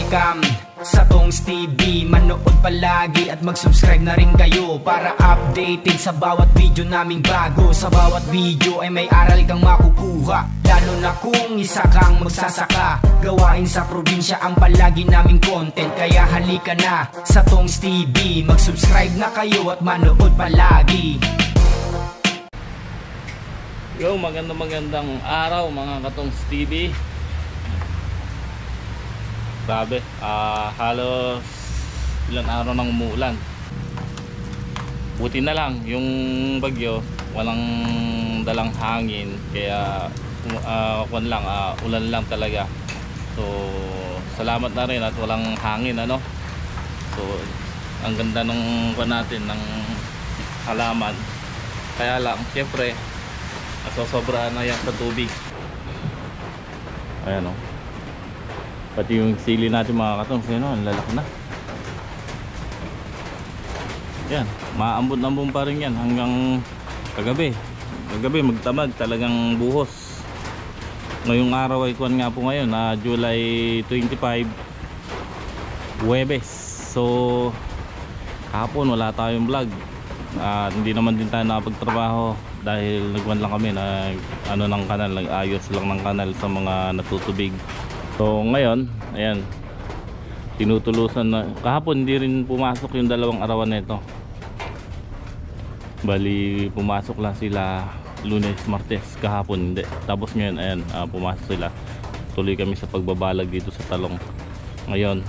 welcome sa Tongs TV. Manood palagi at mag-subscribe na rin kayo para updated sa bawat video naming bago. Sa bawat video ay may aral kang makukuha, lalo na kung isa kang magsasaka. Gawain sa probinsya ang palagi naming content, kaya halika na sa Tongs TV. Mag-subscribe na kayo at manood palagi. Yo, magandang araw mga Katongs TV. Grabe, halos ilang araw nang umuulan. Buti na lang yung bagyo walang dalang hangin, kaya ulan lang talaga. So salamat na rin at walang hangin, ano. So ang ganda ng natin ng halaman. Kaya lang syempre nasosobrahan na yan sa tubig. Ayan, oh. Pati yung sili natin mga Katongs, yun, ang lalaki na. Yan, maambon-ambon pa rin yan hanggang kagabi. Kagabi magtamad, talagang buhos. Ngayong araw ay kuwan nga po ngayon na July 25, Huwebes. So kahapon wala tayong vlog at hindi naman din tayo nakapagtrabaho dahil nagwan lang kami na ng kanal, nag-ayos lang ng kanal sa mga natutubig. So ngayon, ayan, tinutulusan na. Kahapon hindi rin pumasok yung dalawang arawan nito. Bali pumasok lang sila Lunes, Martes, kahapon hindi. Tapos ngayon, ayan, pumasok sila. Tuloy kami sa pagbabalag dito sa talong. Ngayon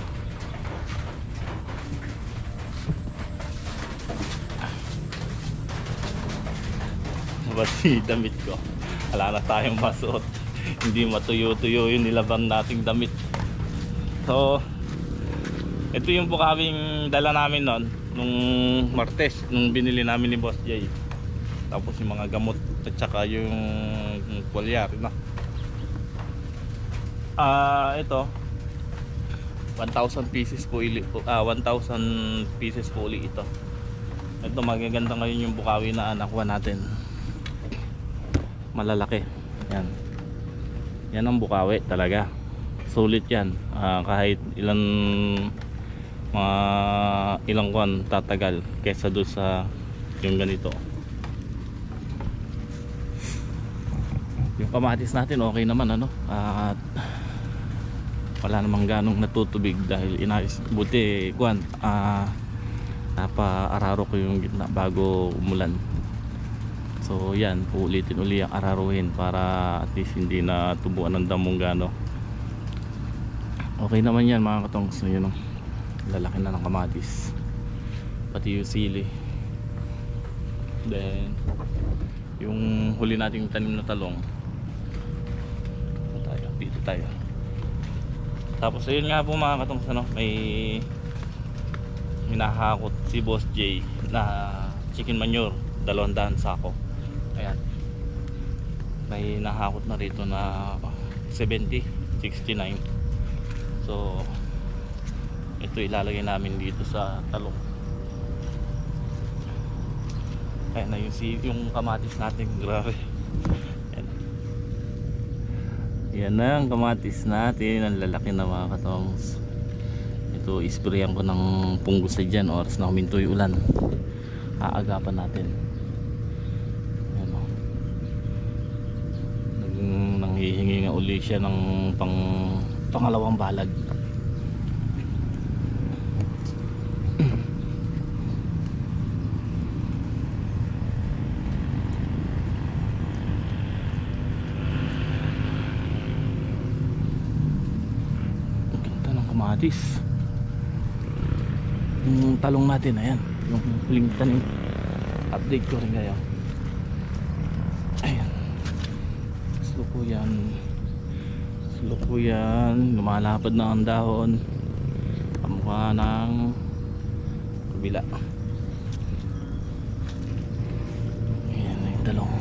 si damit ko, wala na tayong masuot. Hindi matuyo-tuyo yung nilabang nating damit. So ito yung bukawing dala namin noon nung Martes, nung binili namin ni Boss Jay. Tapos yung mga gamot at saka yung polyar na. Ito 1,000 pieces po 1,000 pieces po ulit ito. Ito magaganda ngayon yung bukawi na nakuha natin. Malalaki yan, yan ang bukawi talaga, sulit yan. Kahit ilang kuwan tatagal kesa doon sa yung ganito. Yung kamatis natin okay naman, ano, at wala namang ganong natutubig dahil inayos. Buti kuwan, napa-araro ko yung gitna bago umulan. So yan, ulitin uli ang araruhin para at least hindi na tubuan ng damong gano. Okay naman yan mga Katongs. So yun, lalaki na ng kamatis, pati yung sili. Then yung huli nating tanim na talong, dito tayo. Tapos ayun nga po mga Katongs, ano, may hinahakot si Boss J na chicken manure, 200 sako. Ayan, may nahakot na rito na 70, 69. So ito ilalagay namin dito sa talong. Ayan na yung kamatis natin, grabe. Ayan. Yan na ang kamatis natin, ang lalaki na mga Katongs. Ito isprayan ko ng punggusay dyan oras na huminto yung ulan. Aagapan natin. Hihingi nga uli siya ng pangalawang balag. Ang ganda ng kamatis. Yung talong natin, ayan, yung huling tanim, update ko rin kayo. Ayan, slow yan, lumalapad na ang dahon, kamukha ng kabila. Ayan yung talong.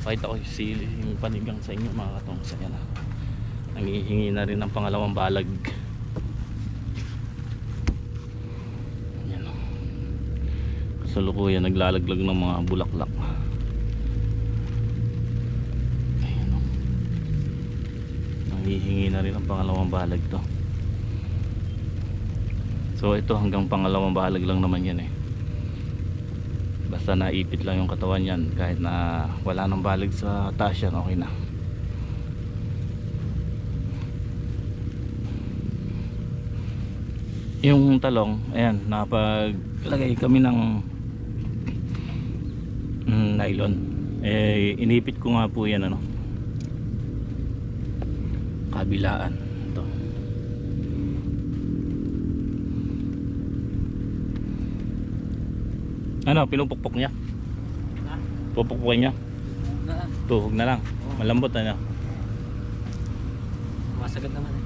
Pakita ko yung sili, yung panigang sa inyo mga Katongs. Ayan, nangihingi na rin ng pangalawang balag. kasalukuyan naglalaglag ng mga bulaklak. Ayan, oh. Nanghihingi na rin ang pangalawang balag to. So ito hanggang pangalawang balag lang naman yan eh. Basta naipit lang yung katawan yan, kahit na wala nang balag sa taas yan, okay na. Yung talong, ayan, napaglagay kami ng nylon. Eh, inipit ko nga po yan, ano, kabilaan. Ito. Ano, pinupukpok niya? Ha? Pupukpukin niya? Tuhog na lang. Malambot na. Masagad naman eh.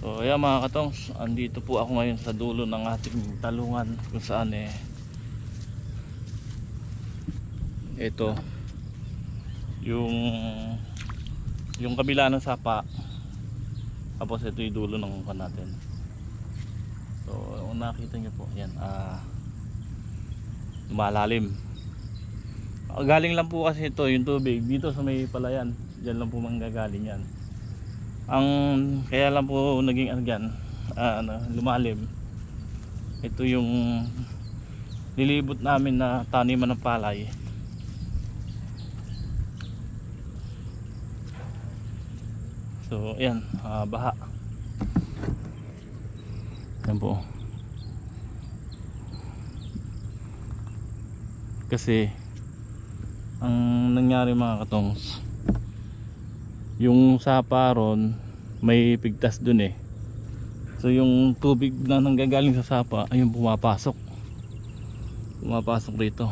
So ayan mga katongs, andito po ako ngayon sa dulo ng ating talungan, kung saan ito yung kabila ng sapa, tapos ito yung dulo ng kan natin. So kung nakita nyo po yan, lumalalim. Galing lang po kasi ito yung tubig dito sa may palayan, dyan lang po manggagaling yan. Ang kaya lang po naging lumalim, ito yung nilibot namin na taniman ng palay. So ayan, baha yan po kasi ang nangyari mga katongs, yung sapa ron may pigtas dun eh. So yung tubig na nanggagaling sa sapa ayun pumapasok dito.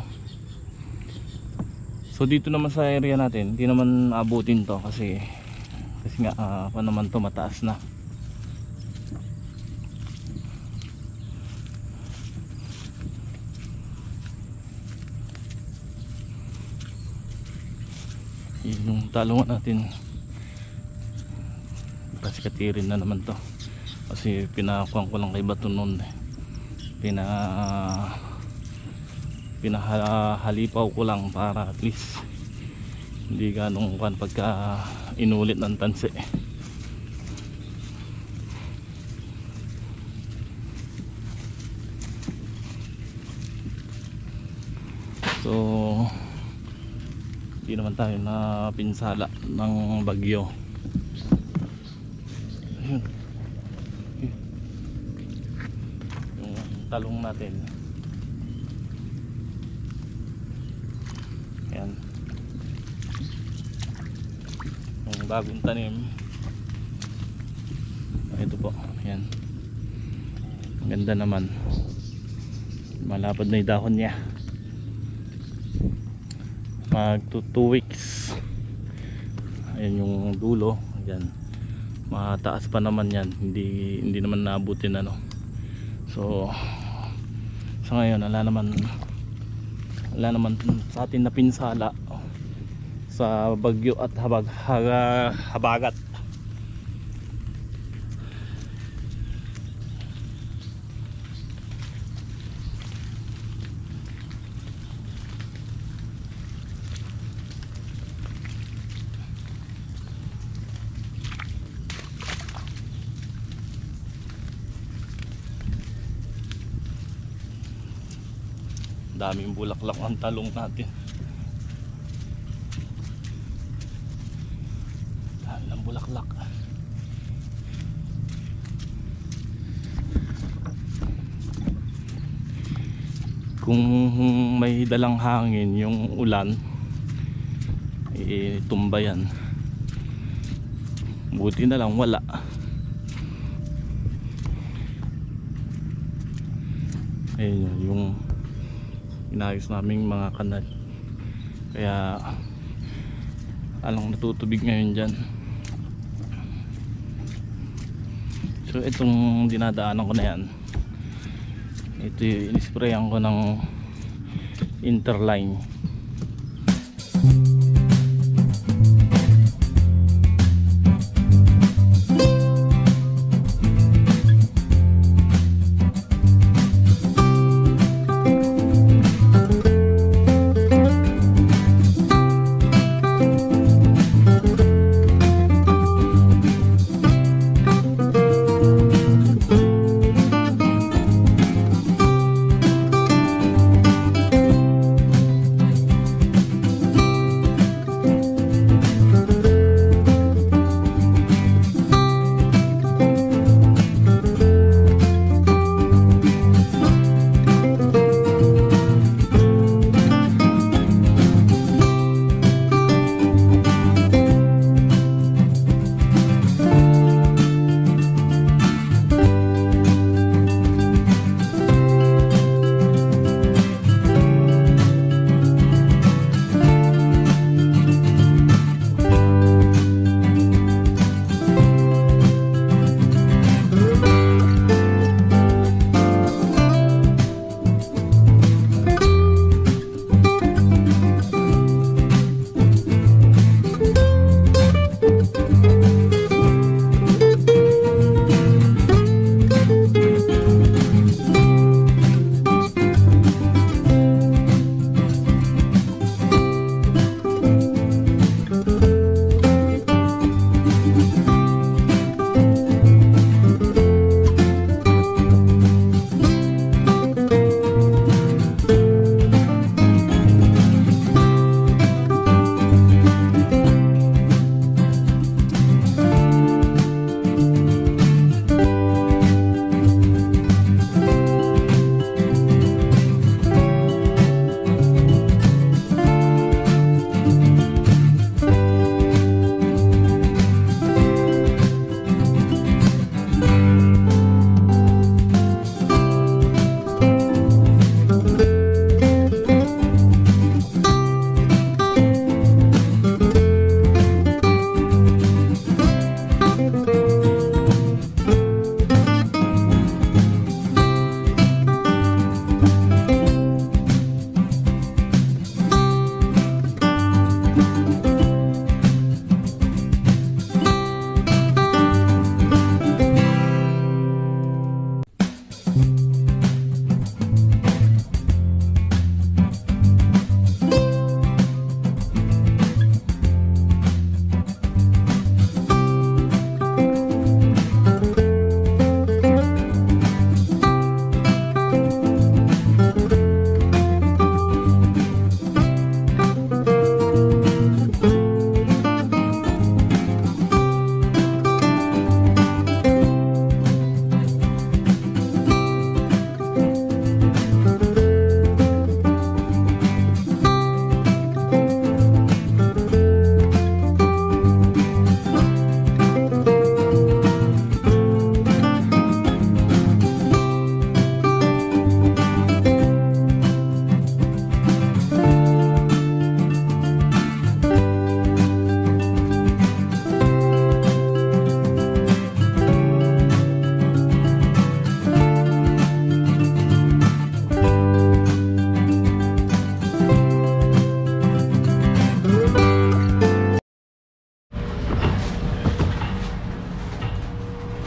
So dito naman sa area natin hindi naman abutin to kasi nga pa naman to mataas na. Yung talungan natin pasikatirin na naman to kasi pinakuan ko lang kay Bato noon, pinahalipaw ko lang para at least hindi ganong kuan pagka inulit ng tanse. So hindi naman tayo na pinsala ng bagyo. Ayun. Yung talong natin. Ayan. Yung bagong tanim. Ito po. Ayan. Maganda naman. Malapad na yung dahon niya. Mag 2 weeks. Ayan yung dulo. Ayan. Mataas pa naman yan, hindi naman naabutin ano. So sa ngayon wala naman sa atin na pinsala sa bagyo at habagat. Daming bulaklak ang talong natin. Dami ng bulaklak. Kung may dalang hangin yung ulan, tumba yan. Buti na lang wala. Ayun yung inayos naming mga kanal, kaya alang natutubig ngayon dyan. So itong dinadaanan ko na yan, ito yung inisprayan ko ng Interline.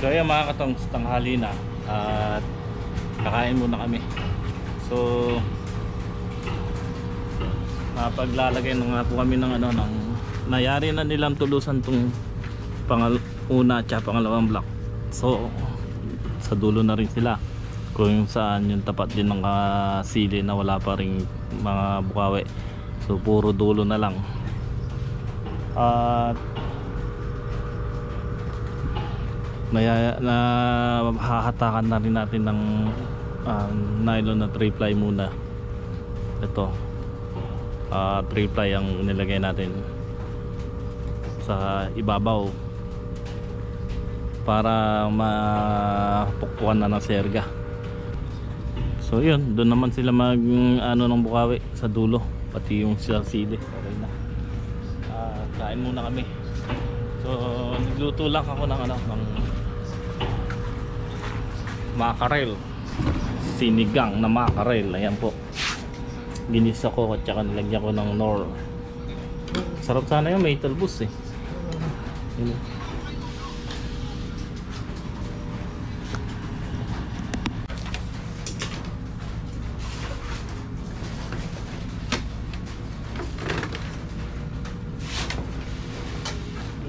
So ayan mga katongs, tanghali na at kakain muna kami. So paglalagay na nga po kami ng ano, ng nayari na nilang tulusan tong una at pangalawang block. So sa dulo na rin sila. kung saan yung tapat din ng sili na wala pa ring mga bukawi. So puro dulo na lang. At na hahatakan na rin natin ng nylon na 3-ply muna. Ito 3-ply ang nilagay natin sa ibabaw para mapukpukan na ng serga. So yun, doon naman sila mag ng bukawi sa dulo, pati yung sili. Okay na. Kain muna kami. So nagluto lang ako ng ng makarel, sinigang na makarel. Ayan po, ginisa ko at saka nilagyan ko ng nor. Sarap sana yun, may talbos eh. Yun.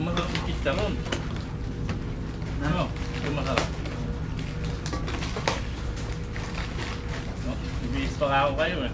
Masarap yung chicharon. Ano? Yung masarap. Ibigis pa nga ako kayo eh.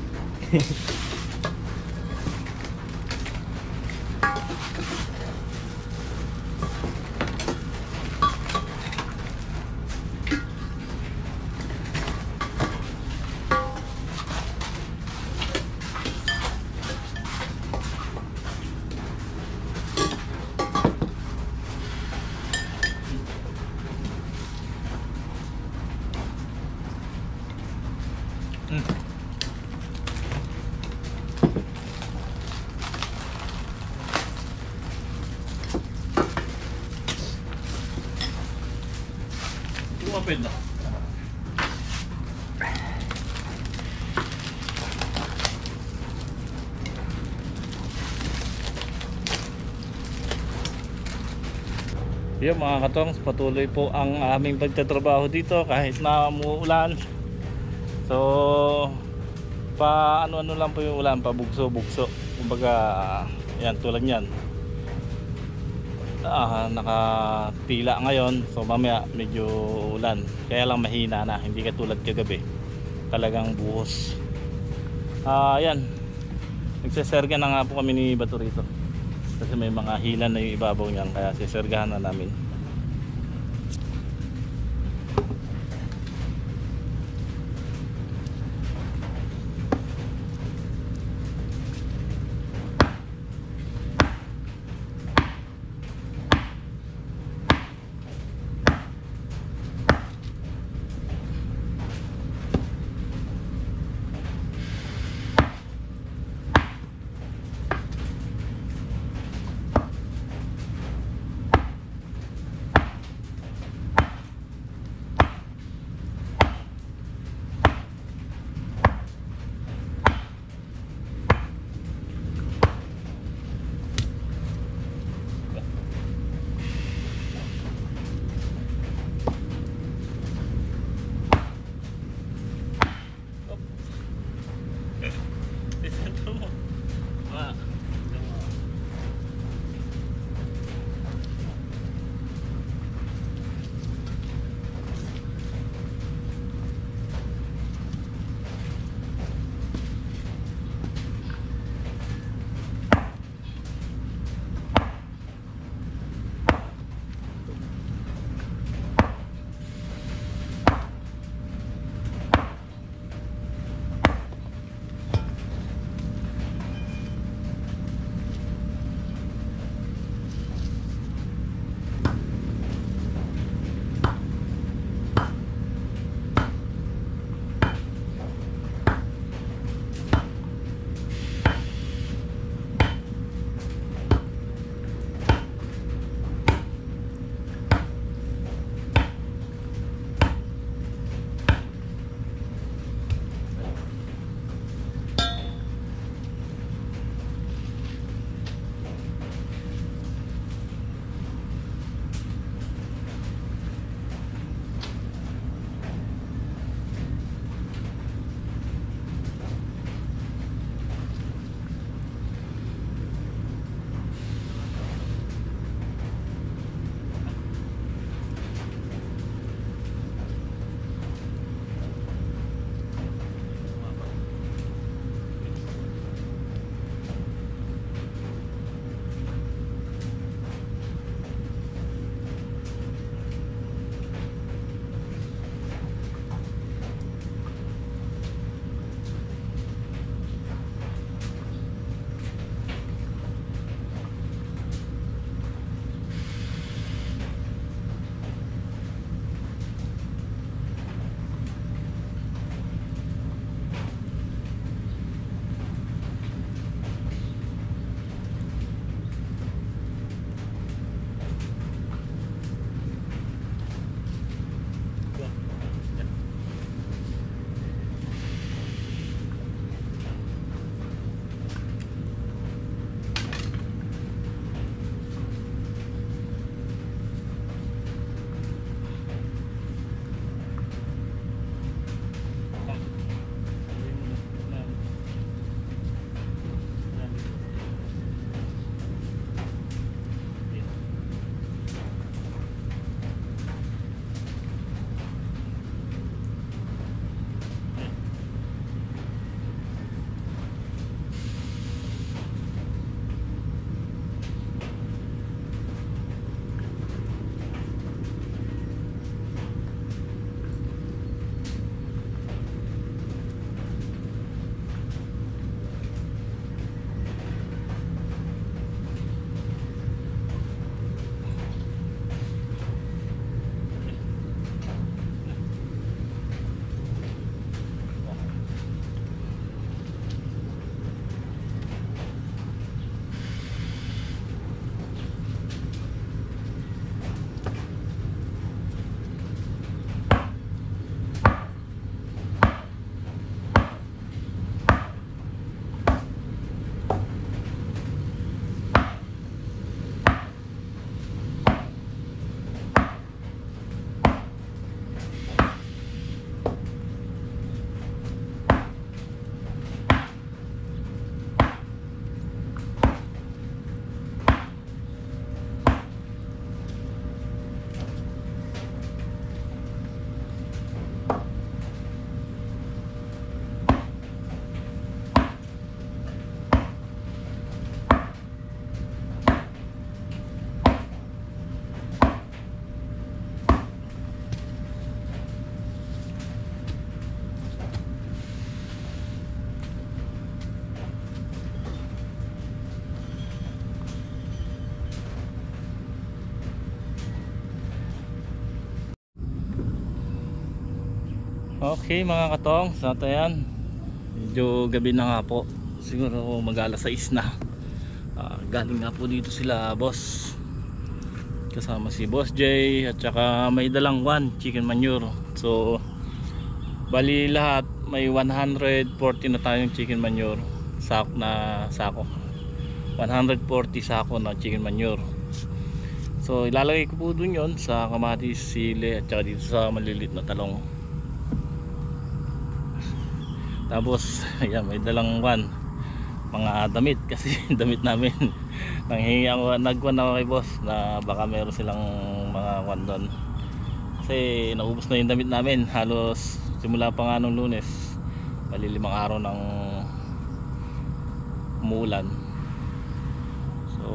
Lumapit na. Yung mga katongs, patuloy po ang aming pagtatrabaho dito kahit na umuulan. So ano lang po yung ulan, pabugso-bugso. Kumbaga yan, tulad yan. Nakapila ngayon, so mamaya medyo ulan, kaya lang mahina na, hindi katulad kagabi talagang buhos. Yan, nagseserga na nga po kami ni Bato rito kasi may mga hila na yung ibabaw niyan, kaya sesergahan na namin. Okay mga katong, sa yan medyo gabi na nga po, siguro mag-alas 6 na. Galing nga po dito sila boss, kasama si Boss J, at saka may dalang chicken manure. So bali lahat may 140 na tayong chicken manure sako 140 sako na chicken manure. So ilalagay ko po dun yon sa kamatis, sili, at saka dito sa maliliit na talong. Tapos ayan, may dalang mga damit, kasi damit namin nanghingi ako, nagwan ako kay boss na baka meron silang mga doon, kasi naubos na yung damit namin halos simula pa nga nung Lunes, bali 5 araw ng umuulan. So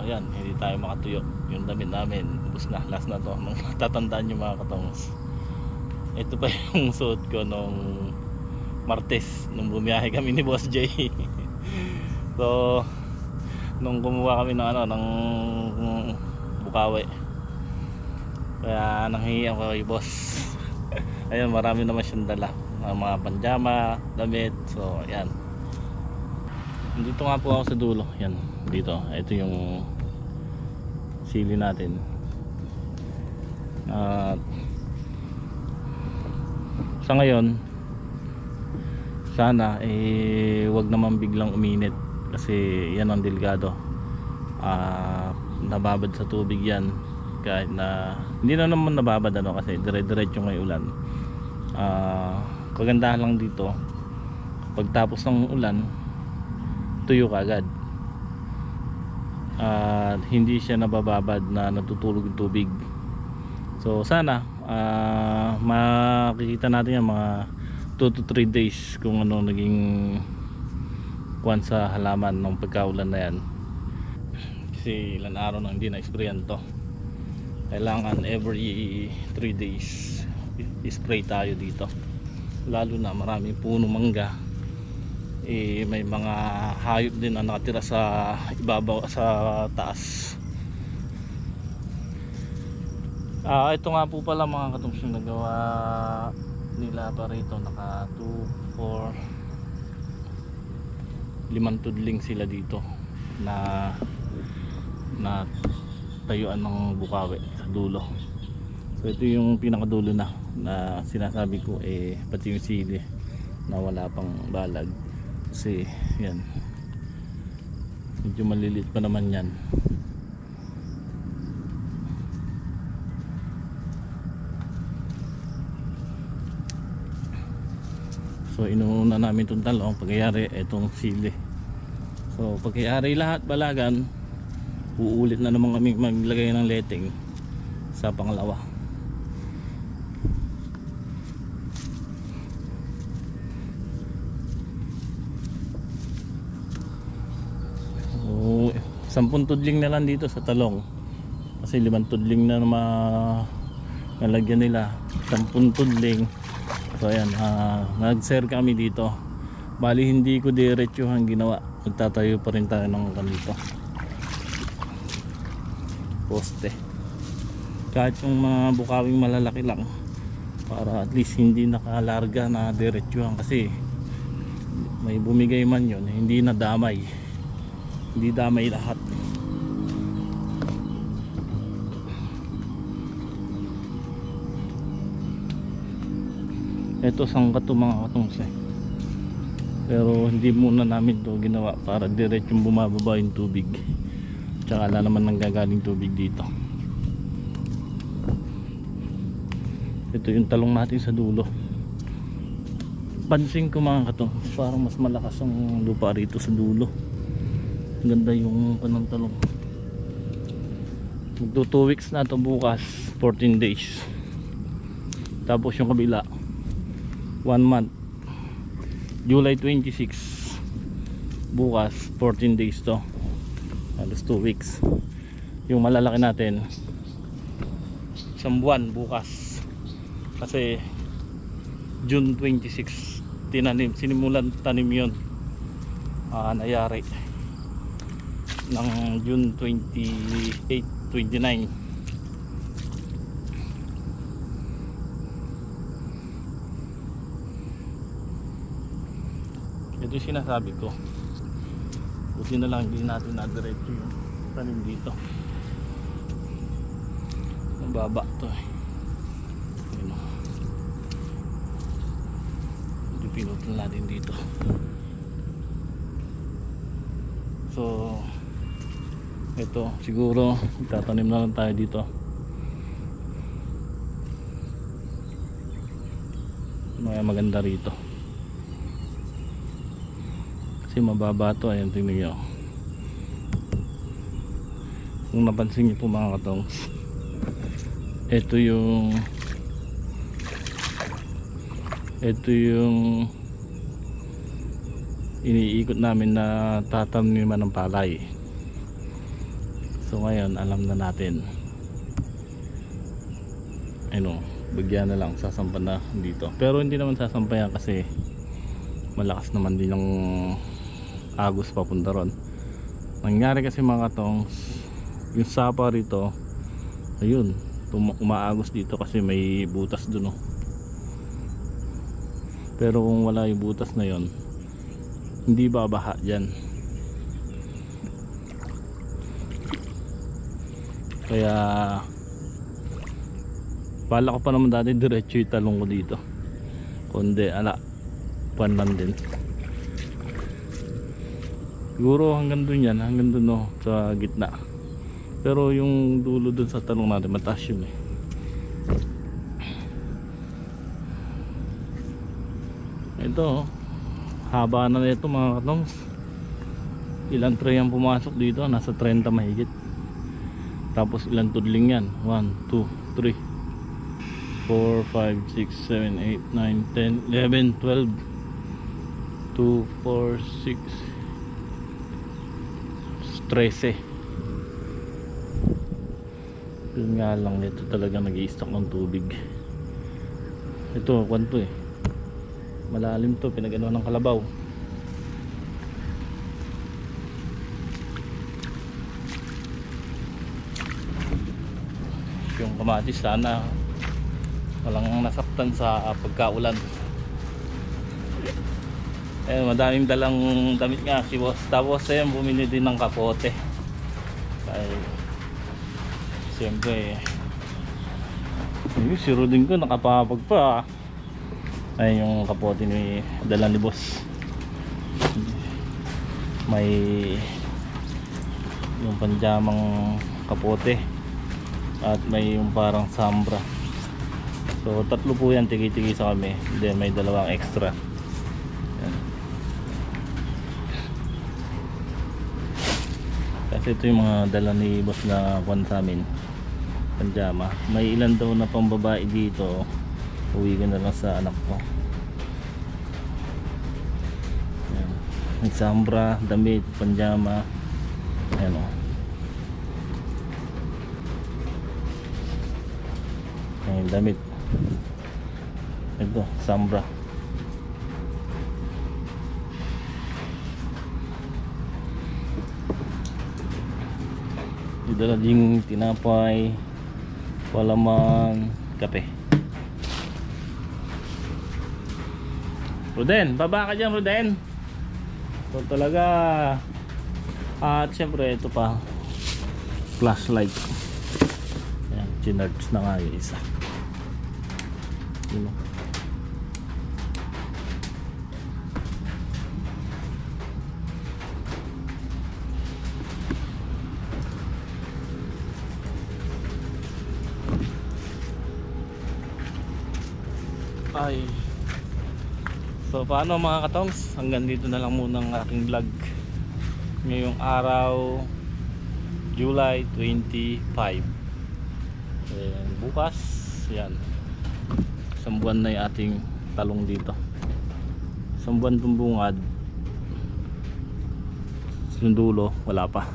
ayan, hindi tayo makatuyo, yung damit namin ubos na, last na to. Tatandaan nyo mga katongs, ito pa yung suot ko nung Martes nung bumiyahe kami ni Boss J. So nung kumuha kami ng Bukawi, kaya nanghihingi ako kay boss. Ayun, marami naman siyang dala, mga panjama, damit. So ayan, dito nga po ako sa dulo. Yan, dito, ito yung sili natin. Sa ngayon sana wag naman biglang uminit, kasi yan ang delikado. Nababad sa tubig yan, kahit na hindi na naman nababad kasi dire-diretso yung ulan. Kagandahan lang dito, pagtapos ng ulan tuyo kagad, hindi siya nabababad na natutulog yung tubig. So sana makikita natin yan mga 2 to 3 days kung ano naging kuwan sa halaman ng pagkaulan na yan, kasi ilan araw na hindi na-sprayan to. Kailangan every 3 days i-spray tayo dito, lalo na maraming puno mangga. May mga hayop din na nakatira sa ibabaw, sa taas. Ito nga po pala mga katungs yung nagawa nila pa rito. Naka 2, 4, 5 tudling sila dito na tayuan ng Bukawi sa dulo. So ito yung pinakadulo na sinasabi ko, pati yung sili na wala pang balag, kasi yan medyo maliliit pa naman yan. So inuuna namin itong talong, pagyayari itong sili. So pagyayari lahat balagan, uulit na naman kami maglagay ng letting sa pangalawa. So 10 tudling na lang dito sa talong, kasi 5 tudling na nalagyan nila, 10 tudling. So ayan, nag-share kami dito. Bali hindi ko diretso ang ginawa, magtatayo pa rin tayo ng ganito poste, kahit yung mga bukawing malalaki lang, para at least hindi nakalarga na diretsuhan, kasi may bumigay man yun, hindi na damay, hindi damay lahat. Ito sangka to mga katungs, pero hindi muna namin to ginawa para diretsong bumababa yung tubig, tsaka wala naman nanggagaling tubig dito. Ito yung talong natin sa dulo. Pansin ko mga katungs, parang mas malakas ang lupa rito sa dulo. Ganda yung kanang talong. Magto 2 weeks na to bukas, 14 days. Tapos yung kabila 1 month, July 26 bukas, 14 days to, halos 2 weeks. Yung malalaki natin 1 buwan bukas, kasi June 26 sinimulan tanim yun. Nayari ng June 28, 29. Ito yung sinasabi ko, buti na lang hindi natin nadiretso yung tanim dito. Mababa to eh. Ayun, hindi pinutol natin dito. So ito siguro tatanim na lang tayo dito. Maganda rito kasi mababa to. Ayan, tingnan nyo kung napansin nyo po mga katongs, ito yung iniikot namin na tataniman ng palay. So ngayon alam na natin, ano, bagyan na lang, sasampan na dito. Pero hindi naman sasampayan kasi malakas naman din yung agos papunta ron. Nangyari kasi mga katongs, yung sapa rito, ayun, umaagos dito kasi may butas dun, oh. Pero kung wala yung butas na yon, hindi babaha dyan. Kaya bala ko pa naman dati diretso yung talong ko dito, kundi ala pan lang din. Siguro hanggang dun yan, hanggang dun, no, sa gitna. Pero yung dulo dun sa talong natin mataas yun eh. Ito, haba na ito mga katongs. Ilang tray ang pumasok dito? Nasa 30 mahigit. Tapos ilang tudling yan? 1, 2, 3 4, 5, 6, 7, 8, 9, 10, 11, 12 2, 4, 6 13. Yun nga lang, ito talaga nag-i-stock ng tubig. Ito, kwanto eh, malalim to, pinagano ng kalabaw. Yung kamatis sana walang nasaktan sa pagkaulan. Eh, madaming dalang damit nga si boss. Tapos bumili din ng kapote. Ay, siyempre si Rodin ko nakapapag pa. Ay, yung kapote ni dala ni boss, may yung panjamang kapote at may yung parang sambra. So tatlo po yan, tigi-tigi sa kami. Then may dalawang extra. Yan. Kasi ito yung mga dala ni boss na kwan sa amin, panjama. May ilan daw na pambabae dito, uwi ko na lang sa anak ko. Yan. May sambra, damit, panjama. Ayan o. Ayan, damit. Ito, sambra. Dala ding tinapay, palaman, kape. Roden, baba ka dyan, Roden. Ito talaga. At syempre ito pa, flashlight. Ayan, chinards na nga yung isa. Yun. Ay. So paano mga katongs, hanggang dito na lang muna ang aking vlog ngayong araw, July 25. And bukas yan, isang buwan na yung ating talong dito. Isang buwan itong bungad, yung dulo wala pa.